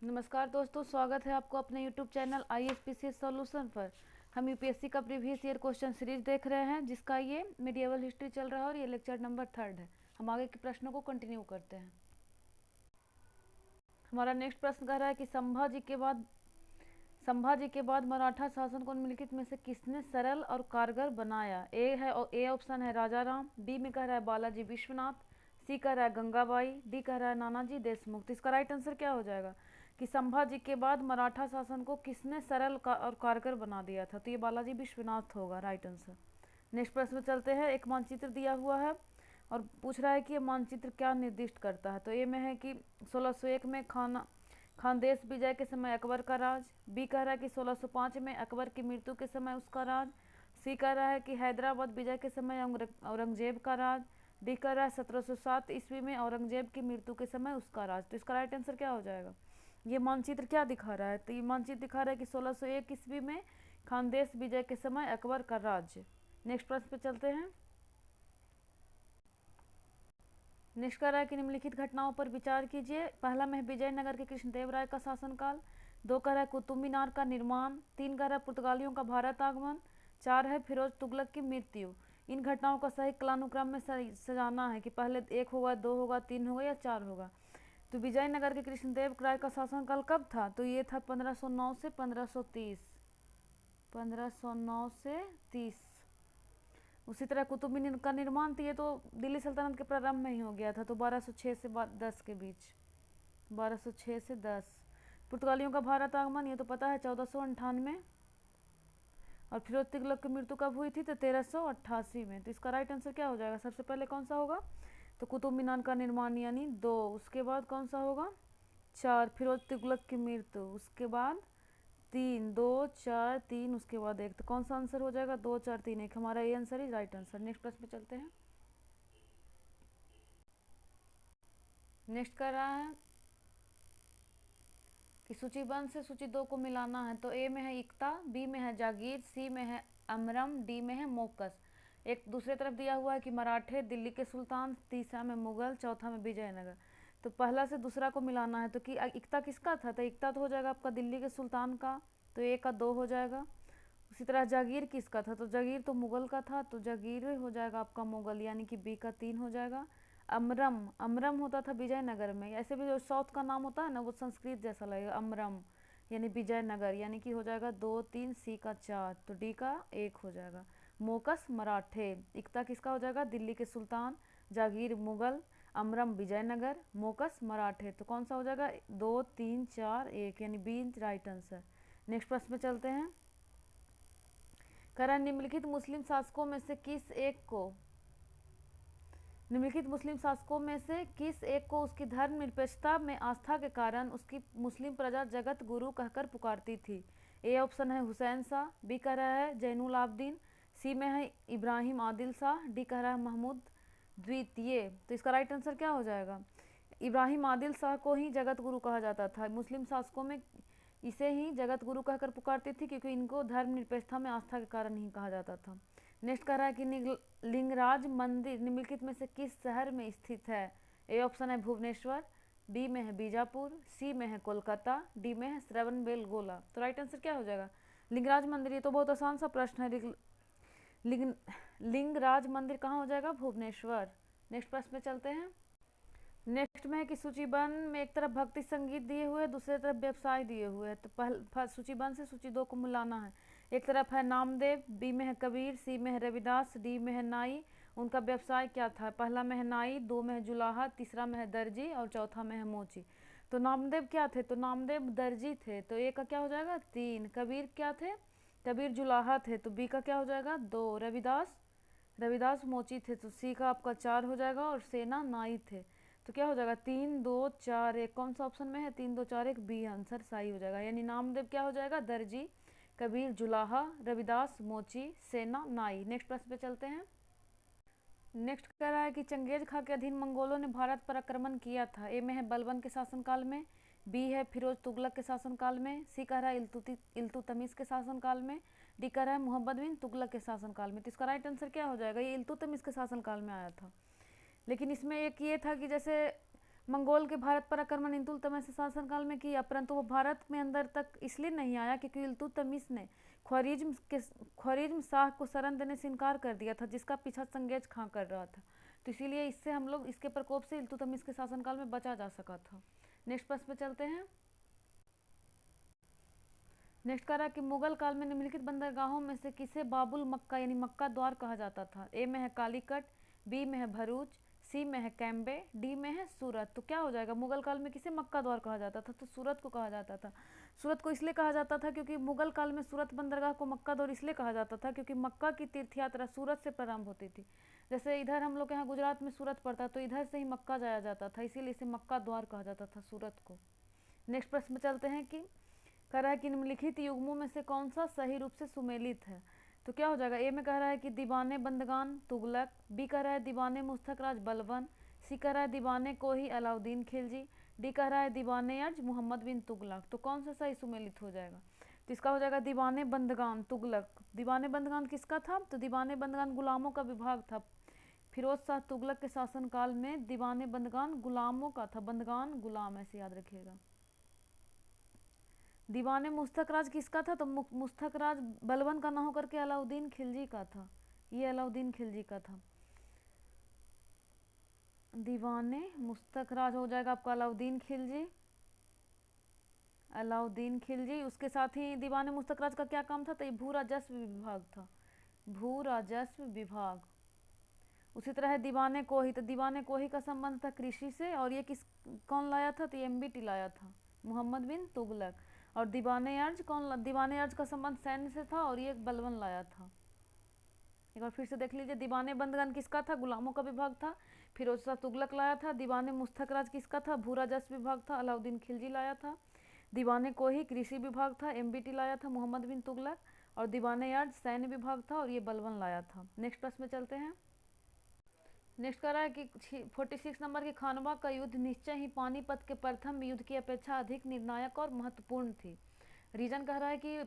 नमस्कार दोस्तों, स्वागत है आपको अपने यूट्यूब चैनल ISPCS सॉल्यूशन पर। हम यूपीएससी का प्रीवियस ईयर क्वेश्चन सीरीज देख रहे हैं, जिसका ये मिडिएवल हिस्ट्री चल रहा है और ये लेक्चर नंबर 3 है। हम आगे के प्रश्नों को कंटिन्यू करते हैं। हमारा नेक्स्ट प्रश्न कह रहा है कि संभाजी के बाद मराठा शासन को निम्नलिखित में से किसने सरल और कारगर बनाया। ए ऑप्शन है राजा राम, बी में कह रहा है बालाजी विश्वनाथ, सी कह रहा है गंगाबाई, डी कह रहा है नानाजी देशमुख। तो इसका राइट आंसर क्या हो जाएगा कि संभाजी के बाद मराठा शासन को किसने सरल और कारगर बना दिया था। तो ये बालाजी विश्वनाथ होगा राइट आंसर। नेक्स्ट प्रश्न में चलते हैं। एक मानचित्र दिया हुआ है और पूछ रहा है कि ये मानचित्र क्या निर्दिष्ट करता है। तो ए में है कि 1601 में खानदेश विजय के समय अकबर का राज, बी कह रहा है कि 1605 में अकबर की मृत्यु के समय उसका राज, सी कह रहा है कि हैदराबाद विजय के समय औरंगजेब का राज, डी कह रहा है 1707 ईस्वी में औरंगजेब की मृत्यु के समय उसका राज। तो इसका राइट आंसर क्या हो जाएगा। ये मानचित्र क्या दिखा रहा है। तो ये मानचित्र दिखा रहा है कि 1601 ईस्वी में खानदेश विजय के समय अकबर का राज्य। नेक्स्ट प्रश्न पे चलते हैं। नेक्स्ट कह रहा है कि निम्नलिखित घटनाओं पर विचार कीजिए। पहला में है विजयनगर के कृष्णदेव राय का शासनकाल, दो कह रहा है कुतुब मीनार का निर्माण, तीन कह रहा है पुर्तगालियों का भारत आगमन, चार है फिरोज तुगलक की मृत्यु। इन घटनाओं का सही कालानुक्रम में सजाना है कि पहले एक होगा, दो होगा, तीन होगा या चार होगा। तो विजयनगर के कृष्णदेव राय का शासनकाल कब था। तो ये था 1509 से 1530। 1509 से 30। उसी तरह कुतुब मीनार का निर्माण तो ये तो दिल्ली सल्तनत के प्रारंभ में ही हो गया था, तो 1206 से 10 के बीच, 1206 से 10। पुर्तगालियों का भारत आगमन ये तो पता है 1498। और फिरोज तुगलक की मृत्यु कब हुई थी। तो 1388 में। तो इसका राइट आंसर क्या हो जाएगा। सबसे पहले कौन सा होगा। तो कुतुब मीनार का निर्माण यानी 2, उसके बाद कौन सा होगा 4, फिरोज तुगलक की मृत्यु, उसके बाद 3, 2 4 3, उसके बाद 1। तो कौन सा आंसर हो जाएगा 2 4 3 1। हमारा ये आंसर ही राइट आंसर। नेक्स्ट प्रश्न पे चलते हैं। नेक्स्ट कर रहा है कि सूची 1 से सूची 2 को मिलाना है। तो ए में है इक्ता, बी में है जागीर, सी में है अमरम, डी में है मोकस। एक दूसरे तरफ दिया हुआ है कि मराठे, दिल्ली के सुल्तान, तीसरा में मुगल, चौथा में विजयनगर। तो पहला से दूसरा को मिलाना है। तो कि इक्ता किसका था। तो इक्ता तो हो जाएगा आपका दिल्ली के सुल्तान का, तो ए का 2 हो जाएगा। उसी तरह जागीर किसका था। तो जागीर तो मुगल का था, तो जागीर हो जाएगा आपका मुगल, यानी कि बी का 3 हो जाएगा। अमरम, अमरम होता था विजयनगर में। ऐसे भी जो साउथ का नाम होता है ना, वो संस्कृत जैसा लगेगा अमरम, यानी विजयनगर, यानी कि हो जाएगा 2 3, सी का 4, तो डी का 1 हो जाएगा। मोकस मराठे, इक्ता किसका हो जाएगा दिल्ली के सुल्तान, जागीर मुगल, अमरम विजयनगर, मोकस मराठे। तो कौन सा हो जाएगा 2 3 4 1, यानी बी राइट आंसर। नेक्स्ट प्रश्न में चलते हैं। करण निम्नलिखित मुस्लिम शासकों में से किस एक को निम्नलिखित मुस्लिम शासकों में से किस एक को उसकी धर्मनिरपेक्षता में आस्था के कारण उसकी मुस्लिम प्रजा जगत गुरु कहकर पुकारती थी। ए ऑप्शन है हुसैन शाह, बी कह रहा है जैनुल आबदीन, सी में है इब्राहिम आदिल शाह, डी कह रहा है महमूद द्वितीय। तो इसका राइट आंसर क्या हो जाएगा। इब्राहिम आदिल शाह को ही जगत गुरु कहा जाता था। मुस्लिम शासकों में इसे ही जगत गुरु कहकर पुकारती थी, क्योंकि इनको धर्मनिरपेक्षता में आस्था के कारण ही कहा जाता था। नेक्स्ट कह रहा है कि लिंगराज मंदिर निम्नलिखित में से किस शहर में स्थित है। ए ऑप्शन है भुवनेश्वर, बी में है बीजापुर, सी में है कोलकाता, डी में है श्रवणबेलगोला। तो राइट आंसर क्या हो जाएगा लिंगराज मंदिर। ये तो बहुत आसान सा प्रश्न है। लिंगराज मंदिर कहाँ हो जाएगा भुवनेश्वर। नेक्स्ट प्रश्न पे चलते हैं। नेक्स्ट में है कि सूचीबद्ध में एक तरफ भक्ति संगीत दिए हुए हैं, दूसरी तरफ व्यवसाय दिए हुए हैं। तो सूचीबद्ध से सूची 2 को मिलाना है। एक तरफ है नामदेव, बी में है कबीर, सी में है रविदास, डी में है नाई। उनका व्यवसाय क्या था। पहला में है नाई, 2 में है जुलाहा, तीसरा में है दर्जी और चौथा में है मोची। तो नामदेव क्या थे। तो नामदेव दर्जी थे, तो ए का क्या हो जाएगा 3। कबीर क्या थे। कबीर जुलाहा थे, तो बी का क्या हो जाएगा 2। रविदास मोची थे, तो सी का आपका 4 हो जाएगा। और सेना नाई थे, तो क्या हो जाएगा 3 2 4 1। कौन सा ऑप्शन में है 3 2 4 1, बी आंसर सही हो जाएगा। यानी नामदेव क्या हो जाएगा दर्जी, कबीर जुलाहा, रविदास मोची, सेना नाई। नेक्स्ट प्रश्न पे चलते हैं। नेक्स्ट कह रहा है कि चंगेज खां के अधीन मंगोलों ने भारत पर आक्रमण किया था। ए में है बलबन के शासनकाल में, बी है फिरोज तुगलक के शासनकाल में, सी कह रहा है इल्तुतमिश के शासनकाल में, डी कह रहा है मोहम्मद बिन तुगलक के शासनकाल में। तो इसका राइट आंसर क्या हो जाएगा। ये इल्तुतमिश के शासनकाल में आया था। लेकिन इसमें एक ये था कि जैसे मंगोल के भारत पर आक्रमण इल्तुतमिश के शासनकाल में किया, परंतु वो भारत में अंदर तक इसलिए नहीं आया क्योंकि इल्तुतमिश ने ख्वारिज्म शाह को शरण देने से इनकार कर दिया था, जिसका पीछा चंगेज खां कर रहा था। तो इसीलिए इससे हम लोग इसके प्रकोप से इल्तुतमिश के शासनकाल में बचा जा सका था। नेक्स्ट प्रश्न पे चलते हैं। नेक्स्ट कह रहा है कि मुगल काल में निम्नलिखित बंदरगाहों में से किसे बाबुल मक्का यानी मक्का द्वार कहा जाता था? ए में है कालीकट, बी में है भरूच, सी में है कैम्बे, डी में है सूरत। तो क्या हो जाएगा? मुगल काल में किसे मक्का द्वार कहा जाता था? तो सूरत को कहा जाता था। सूरत को इसलिए कहा जाता था क्योंकि मुगल काल में सूरत बंदरगाह को मक्का द्वार इसलिए कहा जाता था क्योंकि मक्का की तीर्थ यात्रा सूरत से प्रारंभ होती थी। जैसे इधर हम लोग के यहाँ गुजरात में सूरत पड़ता है तो इधर से ही मक्का जाया जाता था, इसीलिए इसे मक्का द्वार कहा जाता था सूरत को। नेक्स्ट प्रश्न में चलते हैं कि कह रहा है कि निम्नलिखित युग्मों में से कौन सा सही रूप से सुमेलित है? तो क्या हो जाएगा? ए में कह रहा है कि दीवाने बंदगान तुगलक, बी कह रहा है दीवाने मुस्तक राज बलबन, सी कह रहा है दीवाने कोही अलाउद्दीन खिलजी, डी कह रहा है दीवाने अर्ज मोहम्मद बिन तुगलक। तो कौन सा सही सुमेलित हो जाएगा? तो इसका हो जाएगा दीवाने बंदगान तुगलक। दीवाने बंदगान किसका था? तो दीवाने बंदगान गुलामों का विभाग था। फिरोज शाह तुगलक के शासनकाल में दीवाने बंदगान गुलामों का था। बंदगान गुलाम, ऐसे याद रखिएगा। दीवाने मुस्तक राज किसका था? तो मुस्तक राज बलबन का ना होकर के अलाउद्दीन खिलजी का था। ये अलाउद्दीन खिलजी का था। दीवाने मुस्तक राज हो जाएगा आपका अलाउद्दीन खिलजी। अलाउद्दीन खिलजी। उसके साथ ही दीवाने मुस्तक राज का क्या काम था? तो ये भू राजस्व विभाग था। भू राजस्व विभाग। उसी तरह है दीवाने कोही। तो दीवाने कोही का संबंध था कृषि से, और ये कौन लाया था? तो ये एमबीटी लाया था, मोहम्मद बिन तुगलक। और दीवाने अर्ज दीवाने अर्ज का संबंध सैन्य से था, और ये बलबन लाया था। एक बार फिर से देख लीजिए, दीवाने बंदगन किसका था? गुलामों का विभाग था, फिरोज शाह तुगलक लाया था। दीवाने मुस्तक राज किसका था? भू राजस्व विभाग था, अलाउद्दीन खिलजी लाया था। दीवाने कोही कृषि विभाग था, एमबीटी लाया था, मोहम्मद बिन तुगलक। और दीवाने अर्ज सैन्य विभाग था, और ये बलबन लाया था। नेक्स्ट प्रश्न में चलते हैं। नेक्स्ट कह रहा है कि 46 नंबर के खानवा का युद्ध निश्चय ही पानीपत के प्रथम युद्ध की अपेक्षा अधिक निर्णायक और महत्वपूर्ण थी। रीजन कह रहा है कि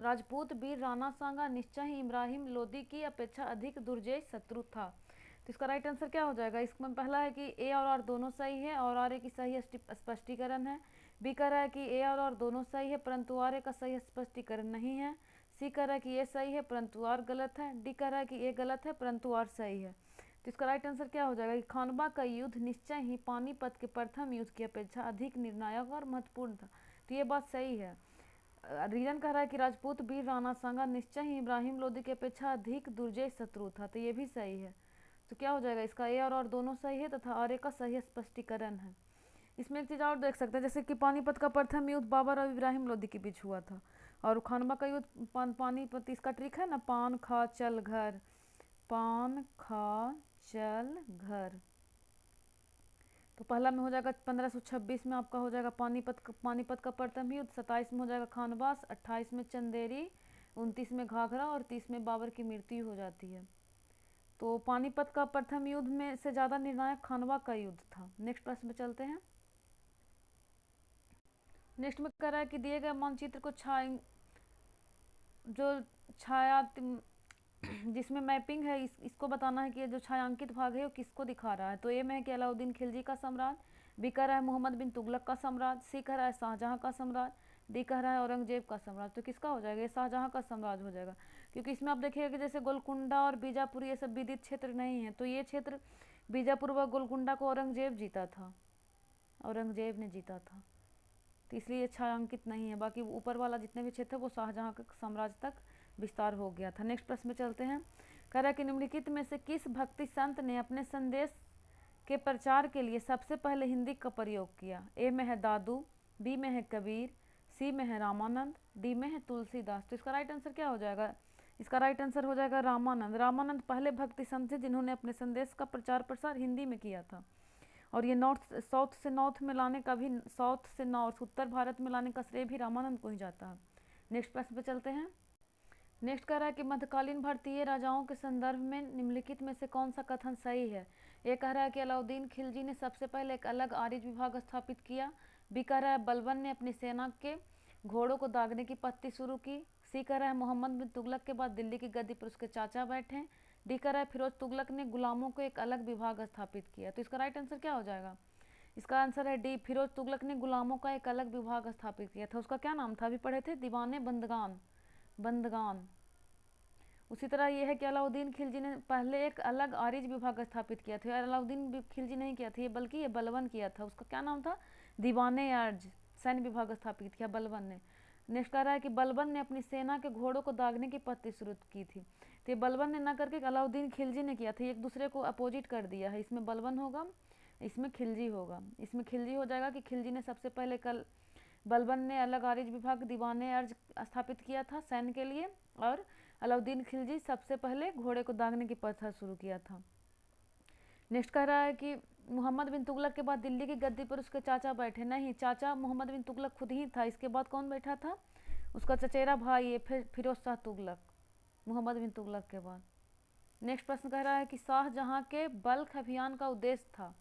राजपूत वीर राणा सांगा निश्चय ही इब्राहिम लोदी की अपेक्षा अधिक दुर्जय शत्रु था। तो इसका राइट आंसर क्या हो जाएगा? इसमें पहला है कि ए और आर दोनों सही है, और आर ए की सही स्पष्टीकरण है। बी कह रहा है कि ए और आर दोनों सही है परंतु आर ए का सही स्पष्टीकरण नहीं है। सी कह रहा है कि ए सही है परंतु आर गलत है। डी कह रहा है कि ए गलत है परंतु आर सही है। तो इसका राइट आंसर क्या हो जाएगा कि खानवा का युद्ध निश्चय ही पानीपत के प्रथम युद्ध की अपेक्षा अधिक निर्णायक और महत्वपूर्ण था। तो ये बात सही है। रीजन कह रहा है कि राजपूत वीर राणा सांगा निश्चय ही इब्राहिम लोदी की अपेक्षा अधिक दुर्जय शत्रु था। तो ये भी सही है। तो क्या हो जाएगा? इसका ए और दोनों सही है तथा आर ए का सही स्पष्टीकरण है। इसमें एक चीज़ और देख सकते हैं, जैसे कि पानीपत का प्रथम युद्ध बाबर और इब्राहिम लोदी के बीच हुआ था, और खानवा का युद्ध पानीपत, इसका ट्रिक है ना, पान खा चल घर, पान खा चल घर। तो पहला में हो जाएगा 1526 में आपका हो जाएगा पानीपत का प्रथम युद्ध। 27 में हो जाएगा खानवास, 28 में चंदेरी, 29 में घाघरा, और 30 में बाबर की मृत्यु हो जाती है। तो पानीपत का प्रथम युद्ध में से ज़्यादा निर्णायक खानवा का युद्ध था। नेक्स्ट प्रश्न में चलते हैं। नेक्स्ट में कह रहा है कि दिए गए मानचित्र को छाया जिसमें मैपिंग है, इसको बताना है कि जो छायांकित भाग है वो किसको दिखा रहा है। तो ए में है कि अलाउद्दीन खिलजी का साम्राज्य, बी कह रहा है मोहम्मद बिन तुगलक का साम्राज्य, सी कह रहा है शाहजहां का साम्राज्य, डी कह रहा है औरंगजेब का साम्राज्य। तो किसका हो जाएगा? ये शाहजहां का साम्राज्य हो जाएगा, क्योंकि इसमें आप देखिएगा कि जैसे गोलकुंडा और बीजापुर ये सब विदित क्षेत्र नहीं है। तो ये क्षेत्र बीजापुर व गोलकुंडा को औरंगजेब जीता था, औरंगजेब ने जीता था, तो इसलिए छायांकित नहीं है। बाकी ऊपर वाला जितने भी क्षेत्र है वो शाहजहां के साम्राज्य तक विस्तार हो गया था। नेक्स्ट प्रश्न में चलते हैं। कह रहा है कि निम्नलिखित में से किस भक्ति संत ने अपने संदेश के प्रचार के लिए सबसे पहले हिंदी का प्रयोग किया? ए में है दादू, बी में है कबीर, सी में है रामानंद, डी में है तुलसीदास। तो इसका राइट आंसर क्या हो जाएगा? इसका राइट आंसर हो जाएगा रामानंद। रामानंद पहले भक्ति संत थे जिन्होंने अपने संदेश का प्रचार प्रसार हिंदी में किया था, और ये साउथ से नॉर्थ में लाने का भी, साउथ से नॉर्थ उत्तर भारत में लाने का श्रेय भी रामानंद को ही जाता है। नेक्स्ट प्रश्न पे चलते हैं। नेक्स्ट कह रहा है कि मध्यकालीन भारतीय राजाओं के संदर्भ में निम्नलिखित में से कौन सा कथन सही है? ये कह रहा है कि अलाउद्दीन खिलजी ने सबसे पहले एक अलग आर्य विभाग स्थापित किया। बी कह रहा है बलबन ने अपनी सेना के घोड़ों को दागने की पत्ती शुरू की। सी कह रहा है मोहम्मद बिन तुगलक के बाद दिल्ली की गद्दी पर उसके चाचा बैठे। डी कह रहा है फिरोज तुगलक ने गुलामों को एक अलग विभाग स्थापित किया। तो इसका राइट आंसर क्या हो जाएगा? इसका आंसर है डी, फिरोज तुगलक ने गुलामों का एक अलग विभाग स्थापित किया था। उसका क्या नाम था, अभी पढ़े थे, दीवाने बंदगान, बंदगान। उसी तरह यह है कि अलाउद्दीन खिलजी ने पहले एक अलग आरिज विभाग स्थापित किया था। अलाउद्दीन खिलजी नहीं किया था ये, बल्कि ये बलबन किया था। उसका क्या नाम था, दीवाने अर्ज, सैन्य विभाग स्थापित किया बलबन ने। नेक्स्ट कह रहा है कि बलबन ने अपनी सेना के घोड़ों को दागने की पद्धति शुरू की थी। तो ये बलबन ने ना करके अलाउद्दीन खिलजी ने किया था, एक दूसरे को अपोजिट कर दिया है। इसमें बलबन होगा, इसमें खिलजी होगा। इसमें खिलजी हो जाएगा कि खिलजी ने सबसे पहले बलबन ने अलग आरिज विभाग दीवाने अर्ज स्थापित किया था सैन्य के लिए, और अलाउद्दीन खिलजी सबसे पहले घोड़े को दागने की प्रथा शुरू किया था। नेक्स्ट कह रहा है कि मोहम्मद बिन तुगलक के बाद दिल्ली की गद्दी पर उसके चाचा बैठे। नहीं, चाचा मोहम्मद बिन तुगलक खुद ही था। इसके बाद कौन बैठा था, उसका चचेरा भाई है फिरोज शाह तुगलक, मोहम्मद बिन तुगलक के बाद। नेक्स्ट प्रश्न कह रहा है कि शाहजहां के बल्ख अभियान का उद्देश्य था।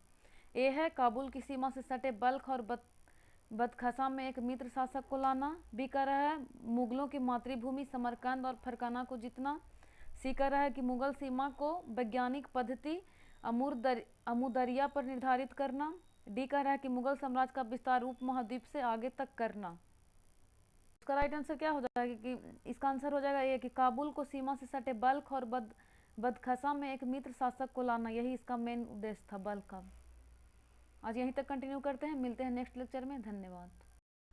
ए है काबुल की सीमा से सटे बल्ख और बदखसा में एक मित्र शासक को लाना। बी कह रहा है मुगलों की मातृभूमि समरकंद और फरकाना को जीतना। सी कह रहा है कि मुगल सीमा को वैज्ञानिक पद्धति अमुदरिया पर निर्धारित करना। डी कह रहा है कि मुगल साम्राज्य का विस्तार उपमहाद्वीप से आगे तक करना। उसका राइट आंसर क्या हो जाएगा कि इसका आंसर हो जाएगा ये कि काबुल को सीमा से सटे बल्ख और बदखसा में एक मित्र शासक को लाना, यही इसका मेन उद्देश्य था, बल्ख का। आज यहीं तक कंटिन्यू करते हैं, मिलते हैं नेक्स्ट लेक्चर में। धन्यवाद।